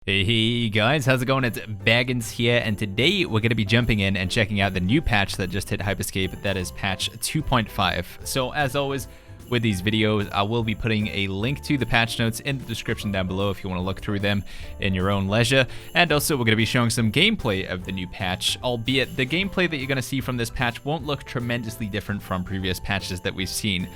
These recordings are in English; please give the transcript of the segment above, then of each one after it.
Hey guys, how's it going? It's Baggins here, and today we're going to be jumping in and checking out the new patch that just hit Hyperscape, that is patch 2.5. So as always, with these videos, I will be putting a link to the patch notes in the description down below if you want to look through them in your own leisure. And also, we're going to be showing some gameplay of the new patch, albeit the gameplay that you're going to see from this patch won't look tremendously different from previous patches that we've seen.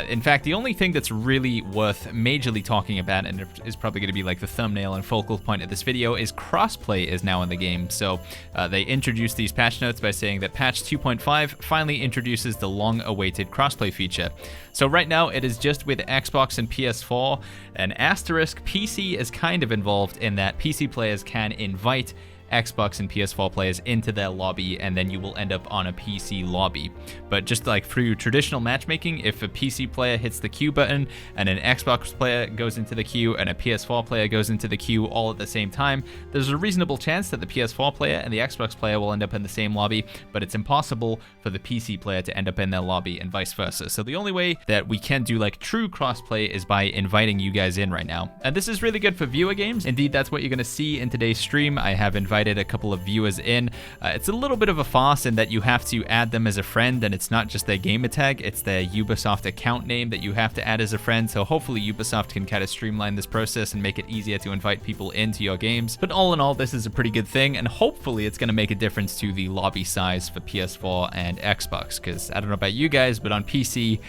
In fact, the only thing that's really worth majorly talking about, and is probably going to be like the thumbnail and focal point of this video, is crossplay is now in the game. So they introduced these patch notes by saying that patch 2.5 finally introduces the long-awaited crossplay feature. So right now it is just with Xbox and PS4, and asterisk PC is kind of involved in that PC players can invite Xbox and PS4 players into their lobby, and then you will end up on a PC lobby. But just like through traditional matchmaking, if a PC player hits the queue button and an Xbox player goes into the queue and a PS4 player goes into the queue all at the same time, there's a reasonable chance that the PS4 player and the Xbox player will end up in the same lobby, but it's impossible for the PC player to end up in their lobby and vice versa. So the only way that we can do like true crossplay is by inviting you guys in right now. And this is really good for viewer games. Indeed, that's what you're going to see in today's stream. I have invited a couple of viewers in. It's a little bit of a farce in that you have to add them as a friend, and it's not just their gamer tag, it's their Ubisoft account name that you have to add as a friend. So hopefully Ubisoft can kind of streamline this process and make it easier to invite people into your games. But all in all, this is a pretty good thing, and hopefully it's going to make a difference to the lobby size for PS4 and Xbox, because I don't know about you guys, but on PC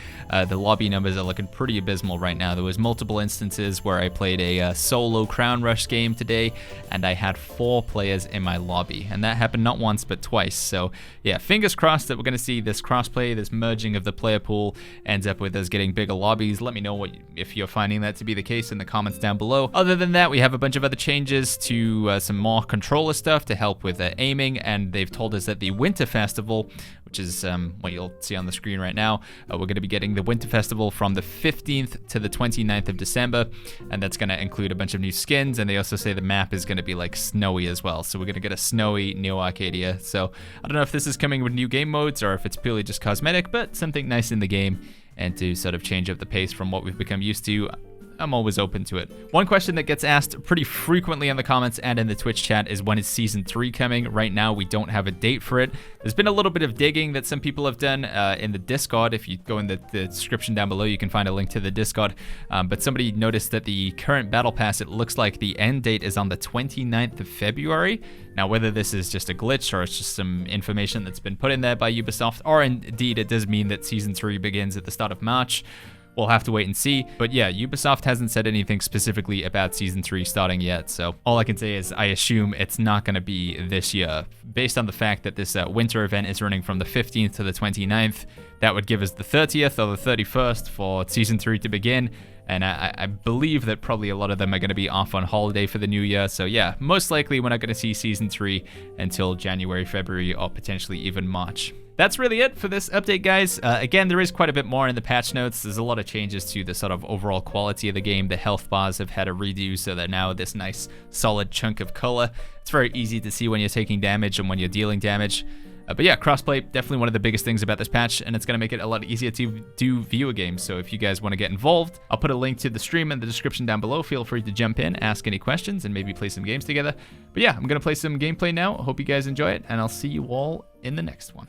the lobby numbers are looking pretty abysmal right now. There was multiple instances where I played a solo Crown Rush game today and I had 4 players in my lobby, and that happened not once but twice. So yeah, fingers crossed that we're going to see this crossplay, this merging of the player pool ends up with us getting bigger lobbies. Let me know if you're finding that to be the case in the comments down below. Other than that, we have a bunch of other changes to some more controller stuff to help with aiming, and they've told us that the Winter Festival, which is what you'll see on the screen right now, we're going to be getting the Winter Festival from the 15th to the 29th of December, and that's going to include a bunch of new skins, and they also say the map is going to be like snowy as well. So we're going to get a snowy Neo Arcadia. So I don't know if this is coming with new game modes or if it's purely just cosmetic, but something nice in the game, and to sort of change up the pace from what we've become used to, I'm always open to it. One question that gets asked pretty frequently in the comments and in the Twitch chat is, when is Season 3 coming? Right now, we don't have a date for it. There's been a little bit of digging that some people have done in the Discord. If you go in the description down below, you can find a link to the Discord. But somebody noticed that the current Battle Pass, it looks like the end date is on the 29th of February. Now, whether this is just a glitch or it's just some information that's been put in there by Ubisoft, or indeed it does mean that Season 3 begins at the start of March, we'll have to wait and see. But yeah, Ubisoft hasn't said anything specifically about Season 3 starting yet, so all I can say is I assume it's not going to be this year. Based on the fact that this winter event is running from the 15th to the 29th, that would give us the 30th or the 31st for Season 3 to begin, and I believe that probably a lot of them are going to be off on holiday for the new year. So yeah, most likely we're not going to see Season 3 until January, February, or potentially even March. That's really it for this update, guys. Again, there is quite a bit more in the patch notes. There's a lot of changes to the sort of overall quality of the game. The health bars have had a redo, so they're now this nice solid chunk of color. It's very easy to see when you're taking damage and when you're dealing damage. But yeah, crossplay, definitely one of the biggest things about this patch, and it's going to make it a lot easier to do viewer games. So if you guys want to get involved, I'll put a link to the stream in the description down below. Feel free to jump in, ask any questions, and maybe play some games together. But yeah, I'm going to play some gameplay now. Hope you guys enjoy it, and I'll see you all in the next one.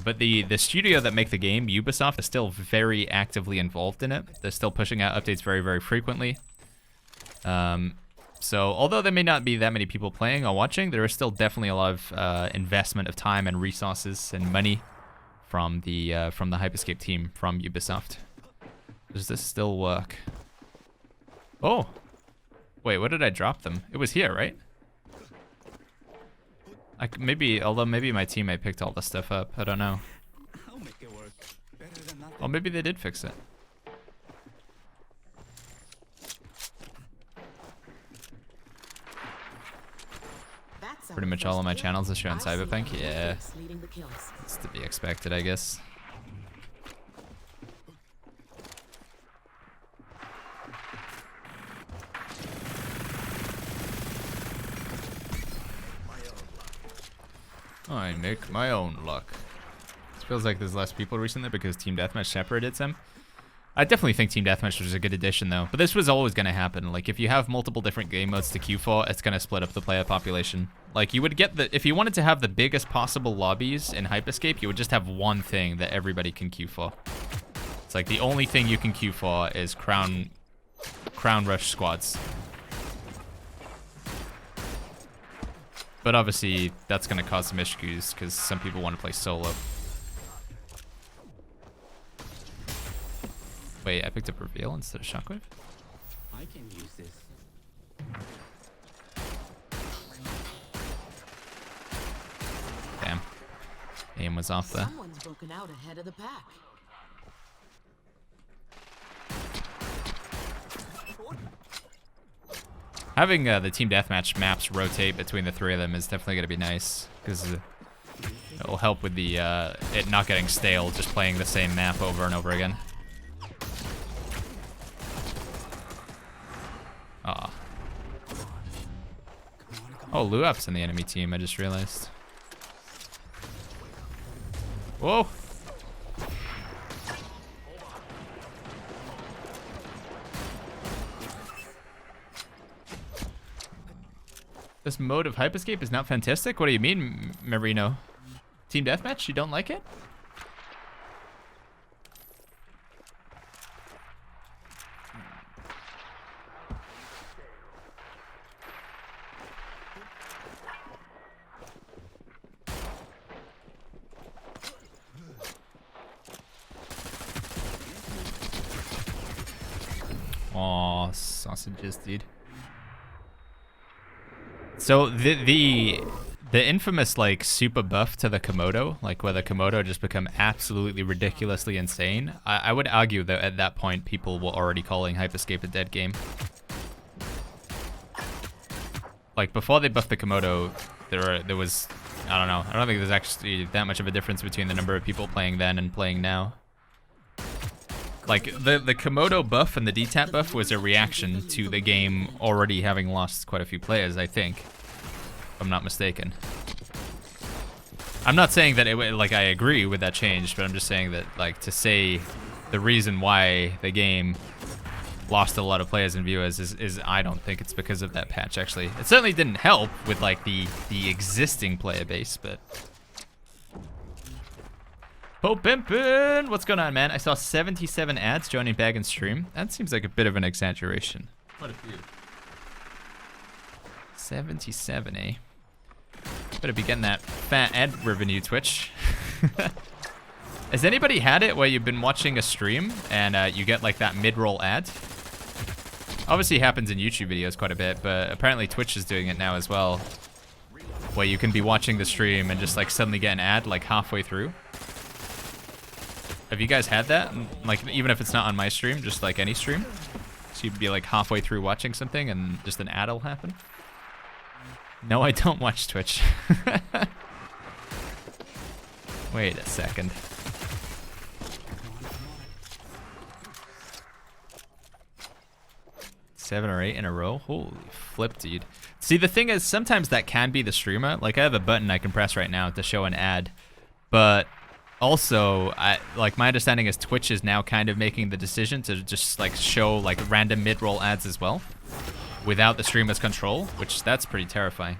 But the studio that make the game, Ubisoft, is still very actively involved in it. They're still pushing out updates very, very frequently. So although there may not be that many people playing or watching, there is still definitely a lot of investment of time and resources and money from the Hyperscape team from Ubisoft. Does this still work? Oh, wait, where did I drop them? It was here, right? Although maybe my teammate picked all the stuff up. I don't know. Well, maybe they did fix it. Pretty much all of my channels are showing Cyberpunk. Yeah, it's to be expected, I guess. I make my own luck. It feels like there's less people recently because Team Deathmatch separated some. I definitely think Team Deathmatch was a good addition, though. But this was always going to happen. Like, if you have multiple different game modes to queue for, it's going to split up the player population. Like, you would get the... If you wanted to have the biggest possible lobbies in Hyperscape, you would just have one thing that everybody can queue for. It's like, the only thing you can queue for is Crown Rush squads. But obviously, that's going to cause some issues, because some people want to play solo. Wait, I picked up Reveal instead of Shockwave? I can use this. Damn. Aim was off there. Someone's broken out ahead of the pack. Having the Team Deathmatch maps rotate between the three of them is definitely going to be nice, because it'll help with the it not getting stale, just playing the same map over and over again. Aw. Oh, Luap's in the enemy team, I just realized. Whoa! This mode of Hyperscape is not fantastic? What do you mean, Marino? Team Deathmatch? You don't like it? Aw, sausages, dude. So the infamous like super buff to the Komodo, like where the Komodo just become absolutely ridiculously insane, I would argue that at that point people were already calling Hyperscape a dead game. Like before they buffed the Komodo, there was, I don't know, I don't think there's actually that much of a difference between the number of people playing then and playing now. Like, the Komodo buff and the DTAP buff was a reaction to the game already having lost quite a few players, I think. If I'm not mistaken. I'm not saying that like, I agree with that change, but I'm just saying that, like, to say the reason why the game lost a lot of players and viewers is I don't think it's because of that patch, actually. It certainly didn't help with, like, the existing player base, but... Oh, Pimpin! What's going on, man? I saw 77 ads joining Baggins stream. That seems like a bit of an exaggeration. Quite a few. 77, eh? Better be getting that fat ad revenue, Twitch. Has anybody had it where you've been watching a stream and you get like that mid-roll ad? Obviously it happens in YouTube videos quite a bit, but apparently Twitch is doing it now as well. Where you can be watching the stream and just like suddenly get an ad like halfway through. Have you guys had that? Like, even if it's not on my stream, just like any stream? So you'd be like halfway through watching something and just an ad will happen? No, I don't watch Twitch. Wait a second. Seven or 8 in a row? Holy flip, dude. See, the thing is, sometimes that can be the streamer. Like, I have a button I can press right now to show an ad. But... also, like my understanding is Twitch is now kind of making the decision to just like show like random mid-roll ads as well, without the streamer's control, which that's pretty terrifying.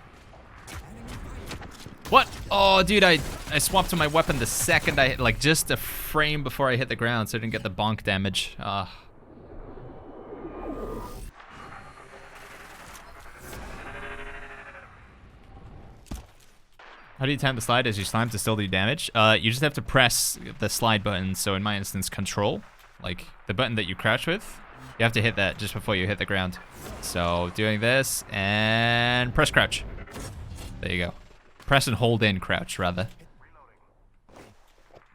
What? Oh, dude, I swapped to my weapon the second I hit, like just a frame before I hit the ground, so I didn't get the bonk damage. How do you time the slide as you slime to still do damage? You just have to press the slide button, so in my instance, control, like the button that you crouch with, you have to hit that just before you hit the ground. So doing this, and press crouch. There you go. Press and hold in crouch, rather.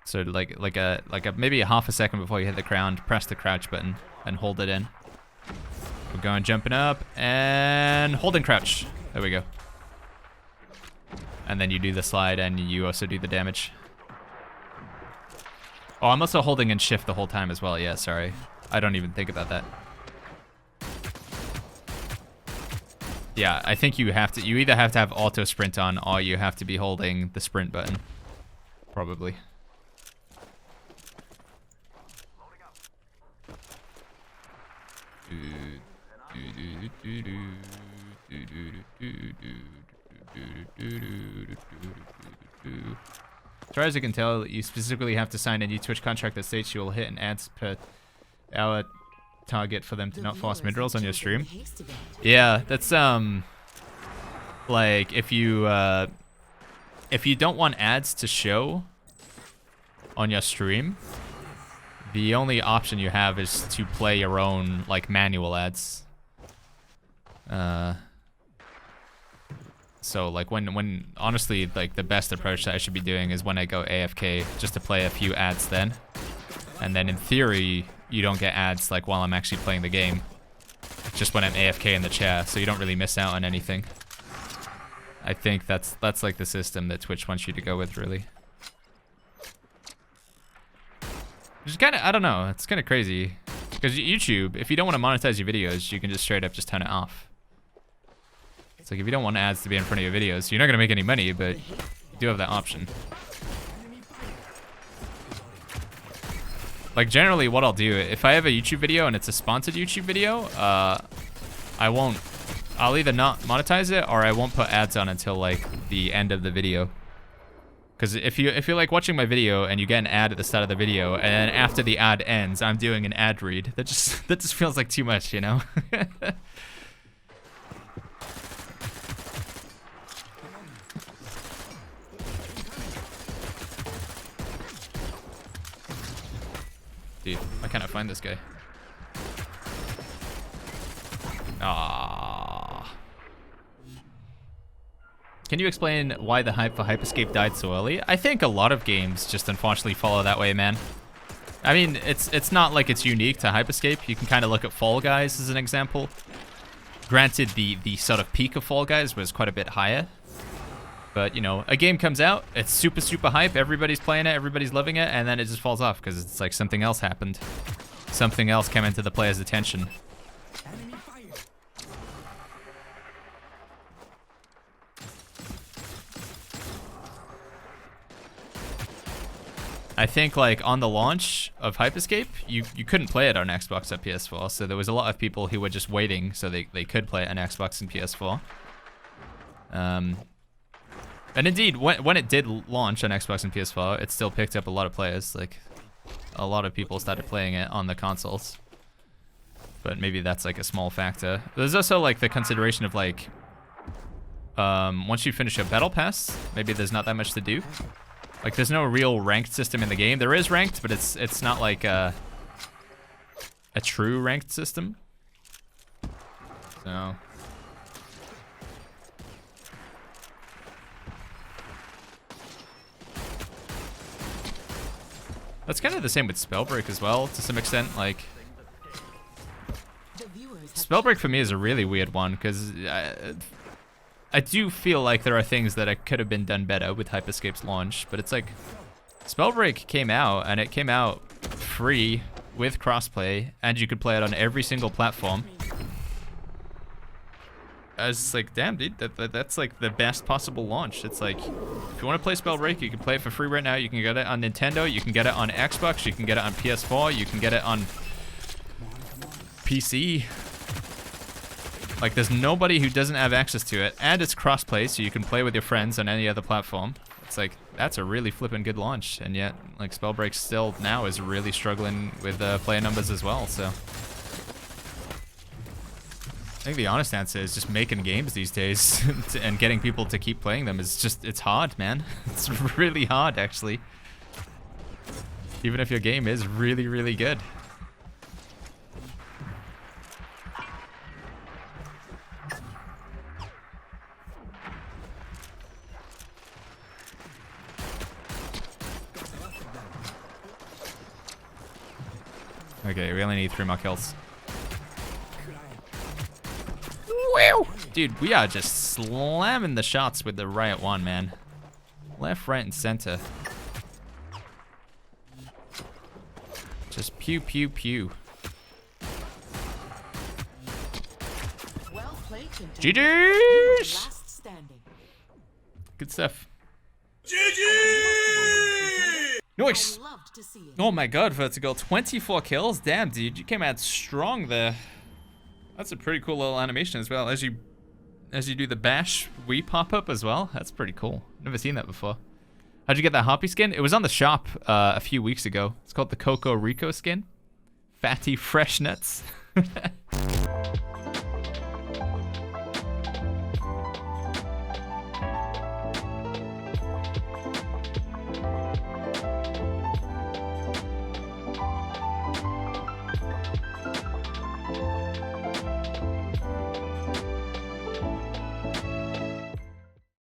So like maybe a half a second before you hit the ground, press the crouch button and hold it in. We're going jumping up, and holding crouch. There we go. And then you do the slide, and you also do the damage. Oh, I'm also holding in shift the whole time as well. Yeah, sorry. I don't even think about that. Yeah, I think you have to... you either have to have auto sprint on, or you have to be holding the sprint button. Probably. As far as I can tell, you specifically have to sign a new Twitch contract that states you will hit an ads per hour target for them to not force mid-rolls on your stream. Yeah, that's like if you don't want ads to show on your stream, the only option you have is to play your own like manual ads. So like when honestly like the best approach that I should be doing is when I go AFK, just to play a few ads then. And then in theory, you don't get ads like while I'm actually playing the game. Just when I'm AFK in the chat, so you don't really miss out on anything. I think that's like the system that Twitch wants you to go with, really. Which is kind of, I don't know, it's kind of crazy. Because YouTube, if you don't want to monetize your videos, you can just straight up just turn it off. It's like if you don't want ads to be in front of your videos, you're not going to make any money, but you do have that option. Like generally what I'll do, if I have a YouTube video and it's a sponsored YouTube video, I'll either not monetize it or I won't put ads on until like the end of the video. Because if you're like watching my video and you get an ad at the start of the video and then after the ad ends, I'm doing an ad read, that just feels like too much, you know? Dude, why can't I find this guy? Ah. Can you explain why the hype for Hyperscape died so early? I think a lot of games just unfortunately follow that way, man. I mean, it's not like it's unique to Hyperscape. You can kind of look at Fall Guys as an example. Granted, the sort of peak of Fall Guys was quite a bit higher. But, you know, a game comes out, it's super, super hype, everybody's playing it, everybody's loving it, and then it just falls off because it's like something else happened. Something else came into the player's attention. I think, like, on the launch of Hyperscape, you couldn't play it on Xbox or PS4, so there was a lot of people who were just waiting so they could play it on Xbox and PS4. And indeed, when it did launch on Xbox and PS4, it still picked up a lot of players. Like, a lot of people started playing it on the consoles. But maybe that's like a small factor. There's also like the consideration of like, once you finish a battle pass, maybe there's not that much to do. Like, there's no real ranked system in the game. There is ranked, but it's not like a true ranked system. So. That's kind of the same with Spellbreak as well, to some extent. Like, Spellbreak for me is a really weird one, because I do feel like there are things that could have been done better with Hyperscape's launch, but it's like, Spellbreak came out, and it came out free with crossplay, and you could play it on every single platform. I was like, damn, dude, that's like the best possible launch. It's like, if you want to play Spellbreak, you can play it for free right now. You can get it on Nintendo, you can get it on Xbox, you can get it on PS4, you can get it on PC. Like, there's nobody who doesn't have access to it, and it's crossplay, so you can play with your friends on any other platform. It's like, that's a really flippin' good launch, and yet, like, Spellbreak still now is really struggling with player numbers as well, so. I think the honest answer is just making games these days and getting people to keep playing them is just, it's hard, man. It's really hard, actually. Even if your game is really, really good. Okay, we only need 3 more kills. Wow. Dude, we are just slamming the shots with the Riot 1, man. Left, right, and center. Just pew, pew, pew. Well played, GG's! Good stuff. Nice! Oh my god, Vertical, 24 kills? Damn, dude, you came out strong there. That's a pretty cool little animation as well. As you do the bash Wii pop-up as well. That's pretty cool. Never seen that before. How'd you get that Hoppy skin? It was on the shop a few weeks ago. It's called the Coco Rico skin. Fatty fresh nuts.